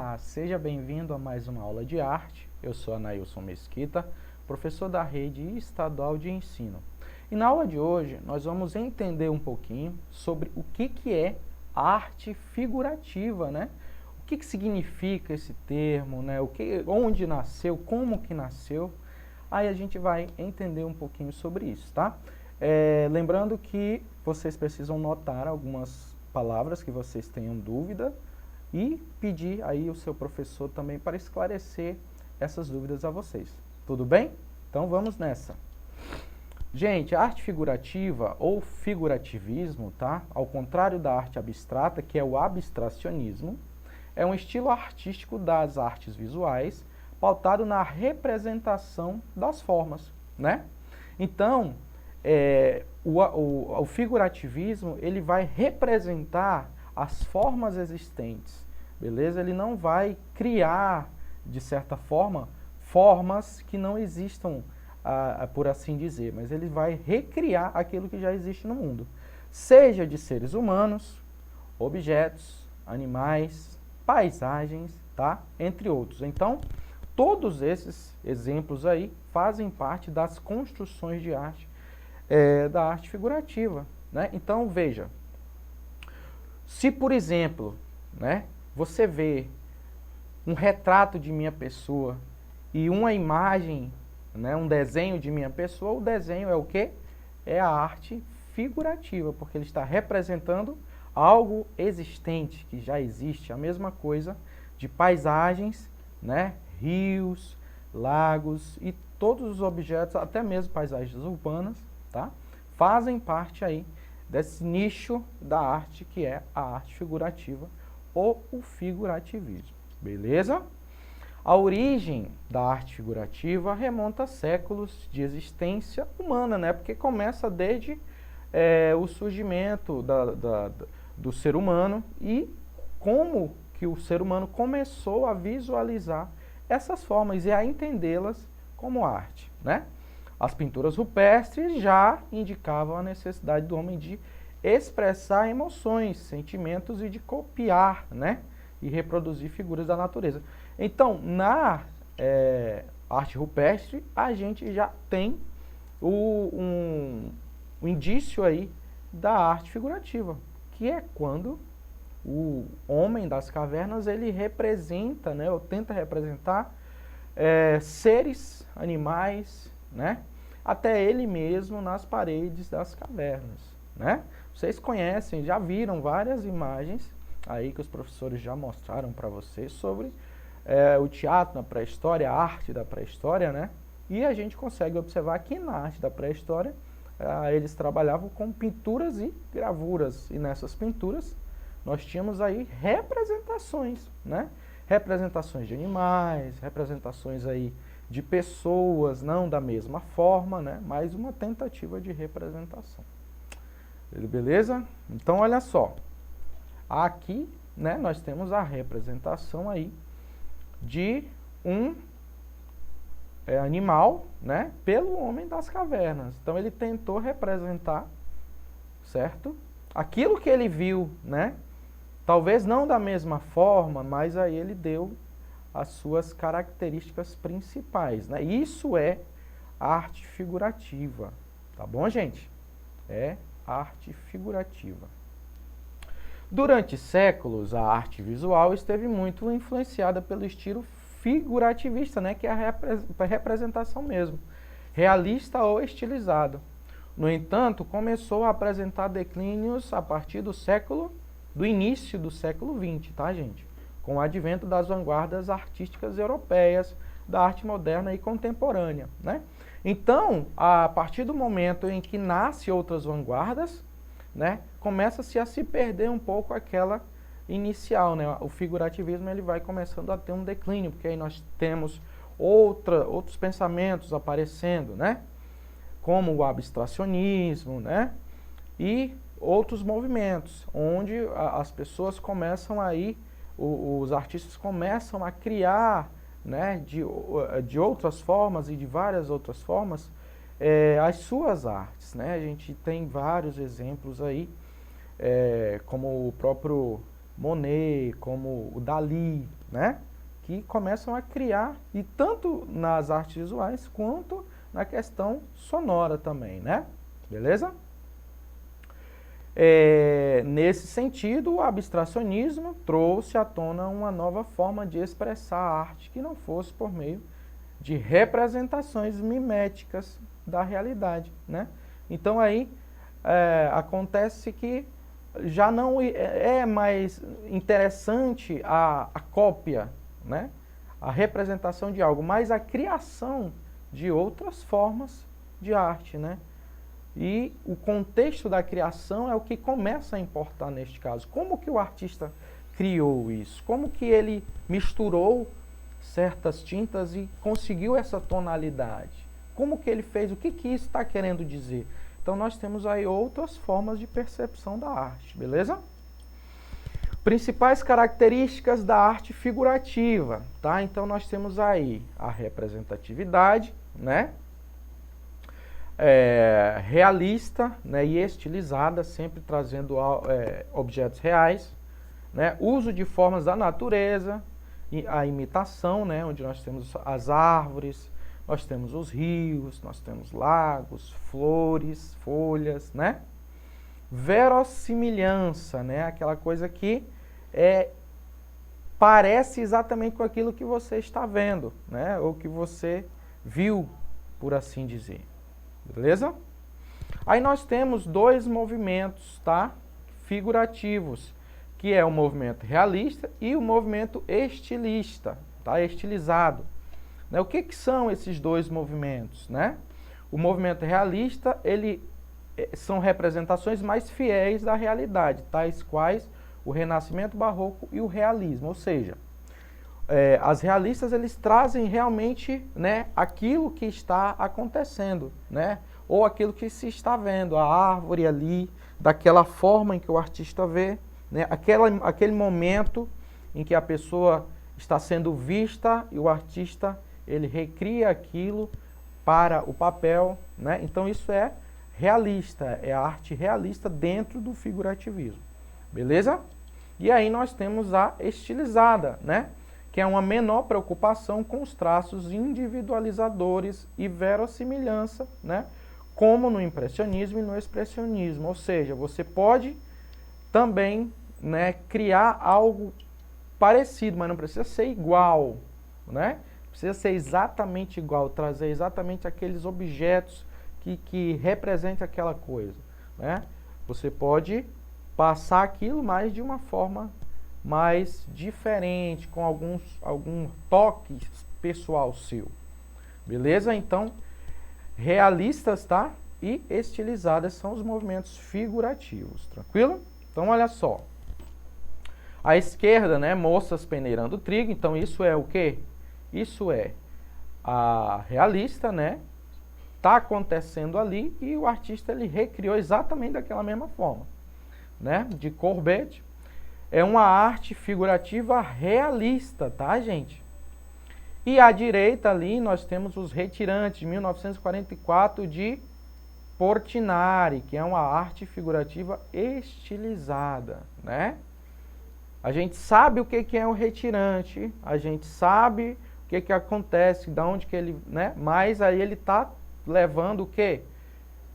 Olá, seja bem-vindo a mais uma aula de arte. Eu sou Anailson Mesquita, professor da Rede Estadual de Ensino. E na aula de hoje nós vamos entender um pouquinho sobre o que é arte figurativa, né? O que significa esse termo, né? Onde nasceu, como que nasceu. Aí a gente vai entender um pouquinho sobre isso, tá? Lembrando que vocês precisam notar algumas palavras que vocês tenham dúvida e pedir aí o seu professor também para esclarecer essas dúvidas a vocês. Tudo bem? Então vamos nessa. Gente, a arte figurativa ou figurativismo, tá? Ao contrário da arte abstrata, que é o abstracionismo, é um estilo artístico das artes visuais pautado na representação das formas, né? Então, o figurativismo, ele vai representar as formas existentes, beleza? Ele não vai criar, de certa forma, formas que não existam, por assim dizer, mas ele vai recriar aquilo que já existe no mundo, seja de seres humanos, objetos, animais, paisagens, tá? Entre outros. Então, todos esses exemplos aí fazem parte das construções de arte, da arte figurativa, né? Então, veja, se, por exemplo, né, você vê um retrato de minha pessoa e uma imagem, né, um desenho de minha pessoa, o desenho é o quê? É a arte figurativa, porque ele está representando algo existente, que já existe. A mesma coisa de paisagens, né, rios, lagos e todos os objetos, até mesmo paisagens urbanas, tá, fazem parte aí desse nicho da arte que é a arte figurativa ou o figurativismo, beleza? A origem da arte figurativa remonta a séculos de existência humana, né? Porque começa desde o surgimento do ser humano e como que o ser humano começou a visualizar essas formas e a entendê-las como arte, né? As pinturas rupestres já indicavam a necessidade do homem de expressar emoções, sentimentos e de copiar, né? E reproduzir figuras da natureza. Então, na arte rupestre, a gente já tem um indício aí da arte figurativa, que é quando o homem das cavernas, ele representa, né? Ou tenta representar seres, animais, né? Até ele mesmo nas paredes das cavernas, né? Vocês conhecem, já viram várias imagens aí que os professores já mostraram para vocês sobre o teatro na pré-história, a arte da pré-história, né? E a gente consegue observar que na arte da pré-história eles trabalhavam com pinturas e gravuras, e nessas pinturas nós tínhamos aí representações, né? Representações de animais, representações aí de pessoas, não da mesma forma, né? Mas uma tentativa de representação. Beleza? Então, olha só. Aqui, né, nós temos a representação aí de um animal, né, pelo homem das cavernas. Então, ele tentou representar, certo? Aquilo que ele viu, né? Talvez não da mesma forma, mas aí ele deu as suas características principais, né? Isso é arte figurativa, tá bom, gente? É arte figurativa. Durante séculos, a arte visual esteve muito influenciada pelo estilo figurativista, né? Que é a representação mesmo, realista ou estilizado. No entanto, começou a apresentar declínios a partir do início do século XX, tá, gente? Com o advento das vanguardas artísticas europeias, da arte moderna e contemporânea, né? Então, a partir do momento em que nascem outras vanguardas, né, começa-se a se perder um pouco aquela inicial, né? O figurativismo, ele vai começando a ter um declínio, porque aí nós temos outros pensamentos aparecendo, né? Como o abstracionismo, né? E outros movimentos, onde as pessoas começam aí, os artistas começam a criar, né, de outras formas e de várias outras formas, as suas artes, né? A gente tem vários exemplos aí, como o próprio Monet, como o Dalí, né? Que começam a criar, e tanto nas artes visuais quanto na questão sonora também, né? Beleza? Nesse sentido, o abstracionismo trouxe à tona uma nova forma de expressar a arte que não fosse por meio de representações miméticas da realidade, né? Então aí acontece que já não é mais interessante a cópia, né? A representação de algo, mas a criação de outras formas de arte, né? E o contexto da criação é o que começa a importar neste caso. Como que o artista criou isso? Como que ele misturou certas tintas e conseguiu essa tonalidade? Como que ele fez? O que que isso está querendo dizer? Então nós temos aí outras formas de percepção da arte, beleza? Principais características da arte figurativa, tá? Então nós temos aí a representatividade, né? Realista, né? E estilizada, sempre trazendo objetos reais, né? Uso de formas da natureza, a imitação, né? Onde nós temos as árvores, nós temos os rios, nós temos lagos, flores, folhas, né? Verossimilhança, né? Aquela coisa que parece exatamente com aquilo que você está vendo, né? Ou que você viu, por assim dizer. Beleza? Aí nós temos dois movimentos, tá? Figurativos, que é o movimento realista e o movimento estilista, tá? Estilizado. O que que são esses dois movimentos, né? O movimento realista, são representações mais fiéis da realidade, tais quais o Renascimento Barroco e o Realismo, ou seja, as realistas eles trazem realmente, né, aquilo que está acontecendo, né, ou aquilo que se está vendo, a árvore ali, daquela forma em que o artista vê, né, aquele momento em que a pessoa está sendo vista e o artista ele recria aquilo para o papel, né? Então isso é realista, é a arte realista dentro do figurativismo, beleza? E aí nós temos a estilizada, né? Que é uma menor preocupação com os traços individualizadores e verossimilhança, né? Como no impressionismo e no expressionismo, ou seja, você pode também, né, criar algo parecido, mas não precisa ser igual, né? Precisa ser exatamente igual, trazer exatamente aqueles objetos que representem aquela coisa, né? Você pode passar aquilo, mas de uma forma mais diferente, com algum toque pessoal seu. Beleza? Então, realistas, tá? E estilizadas são os movimentos figurativos, tranquilo? Então, olha só. À esquerda, né, moças peneirando trigo, então isso é o quê? Isso é a realista, né? Tá acontecendo ali e o artista ele recriou exatamente daquela mesma forma, né? De Courbet. É uma arte figurativa realista, tá, gente? E à direita ali nós temos os Retirantes, de 1944, de Portinari, que é uma arte figurativa estilizada, né? A gente sabe o que é o retirante, a gente sabe o que acontece, de onde que ele, né? Mas aí ele está levando o quê?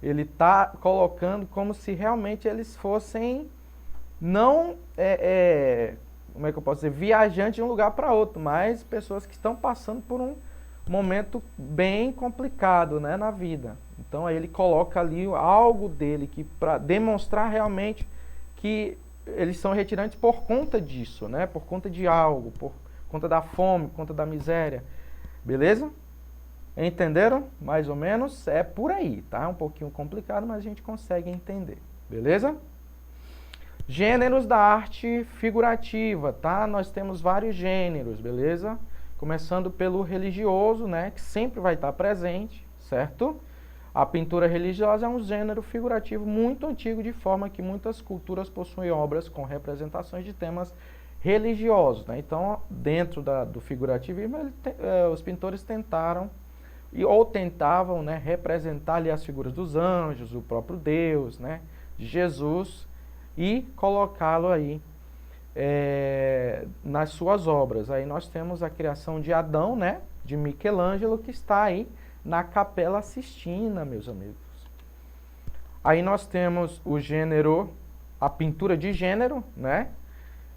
Ele está colocando como se realmente eles fossem não, como é que eu posso dizer, viajantes de um lugar para outro, mas pessoas que estão passando por um momento bem complicado, né, na vida. Então aí ele coloca ali algo dele que para demonstrar realmente que eles são retirantes por conta disso, né, por conta de algo, por conta da fome, por conta da miséria. Beleza? Entenderam? Mais ou menos? É por aí, tá? É um pouquinho complicado, mas a gente consegue entender. Beleza? Gêneros da arte figurativa, tá? Nós temos vários gêneros, beleza? Começando pelo religioso, né? Que sempre vai estar presente, certo? A pintura religiosa é um gênero figurativo muito antigo, de forma que muitas culturas possuem obras com representações de temas religiosos, né? Então, dentro do figurativismo, os pintores tentaram ou tentavam, né, representar ali as figuras dos anjos, do próprio Deus, né, de Jesus, e colocá-lo aí nas suas obras. Aí nós temos a criação de Adão, né, de Michelangelo, que está aí na Capela Sistina, meus amigos. Aí nós temos o gênero, a pintura de gênero, né,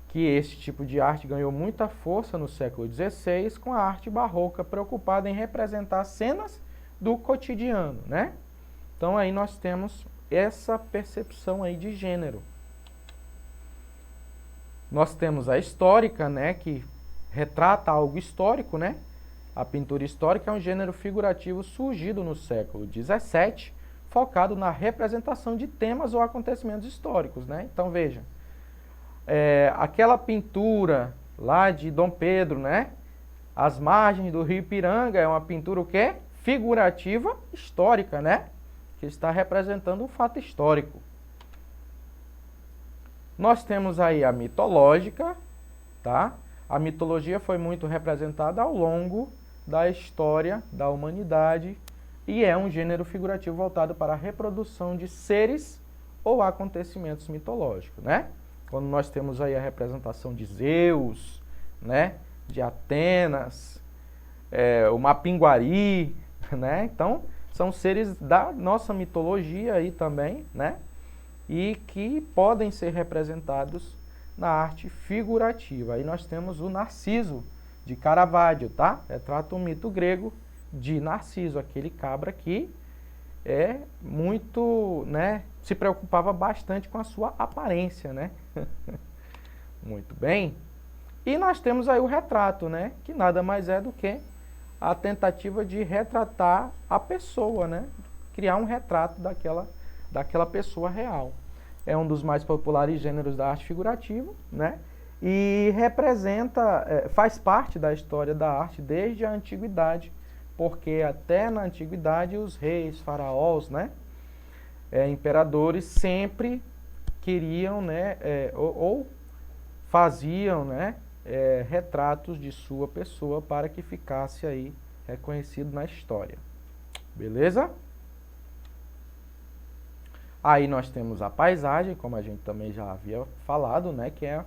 que esse tipo de arte ganhou muita força no século XVI com a arte barroca, preocupada em representar cenas do cotidiano, né? Então aí nós temos essa percepção aí de gênero. Nós temos a histórica, né, que retrata algo histórico, né? A pintura histórica é um gênero figurativo surgido no século XVII, focado na representação de temas ou acontecimentos históricos, né? Então veja, aquela pintura lá de Dom Pedro, né? As margens do Rio Ipiranga é uma pintura o quê? Figurativa histórica, né? Que está representando um fato histórico. Nós temos aí a mitológica, tá? A mitologia foi muito representada ao longo da história da humanidade e é um gênero figurativo voltado para a reprodução de seres ou acontecimentos mitológicos, né? Quando nós temos aí a representação de Zeus, né? De Atenas, o Mapinguari, né? Então, são seres da nossa mitologia aí também, né? E que podem ser representados na arte figurativa. Aí nós temos o Narciso, de Caravaggio, tá? Retrata um mito grego de Narciso, aquele cabra que muito, né, se preocupava bastante com a sua aparência, né? Muito bem. E nós temos aí o retrato, né? Que nada mais é do que a tentativa de retratar a pessoa, né? Criar um retrato daquela pessoa real. É um dos mais populares gêneros da arte figurativa, né? E representa, faz parte da história da arte desde a antiguidade, porque até na antiguidade os reis, faraós, né? Imperadores sempre queriam, né? Ou faziam, né? Retratos de sua pessoa para que ficasse aí reconhecido na história. Beleza? Aí nós temos a paisagem, como a gente também já havia falado, né, que é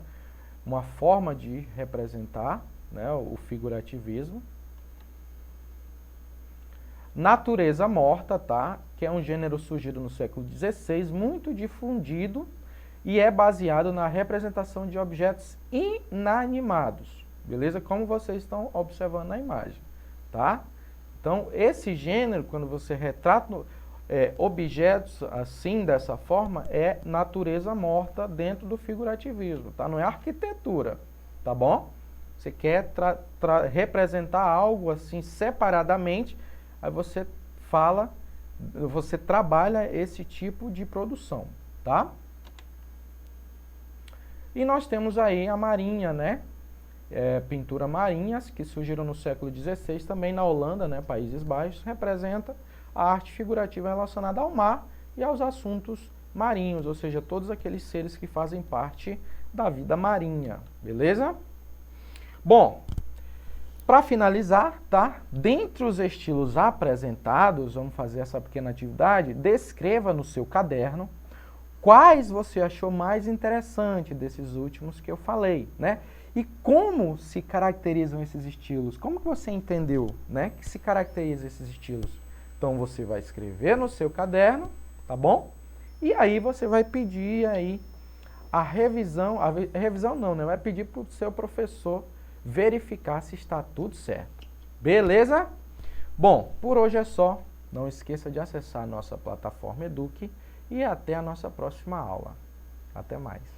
uma forma de representar, né, o figurativismo. Natureza morta, tá? Que é um gênero surgido no século XVI, muito difundido e é baseado na representação de objetos inanimados, beleza? Como vocês estão observando na imagem, tá? Então, esse gênero, quando você retrata objetos assim, dessa forma, é natureza morta dentro do figurativismo, tá? Não é arquitetura, tá bom? Você quer representar algo assim separadamente, aí você trabalha esse tipo de produção, tá? E nós temos aí a marinha, né? Pintura marinhas, que surgiram no século XVI, também na Holanda, né? Países Baixos, representa a arte figurativa relacionada ao mar e aos assuntos marinhos, ou seja, todos aqueles seres que fazem parte da vida marinha, beleza? Bom, para finalizar, tá? Dentre os estilos apresentados, vamos fazer essa pequena atividade, descreva no seu caderno quais você achou mais interessante desses últimos que eu falei, né? E como se caracterizam esses estilos? Como que você entendeu, né, que se caracterizam esses estilos? Então você vai escrever no seu caderno, tá bom? E aí você vai pedir aí a revisão não, né? Vai pedir para o seu professor verificar se está tudo certo. Beleza? Bom, por hoje é só. Não esqueça de acessar a nossa plataforma Eduque e até a nossa próxima aula. Até mais.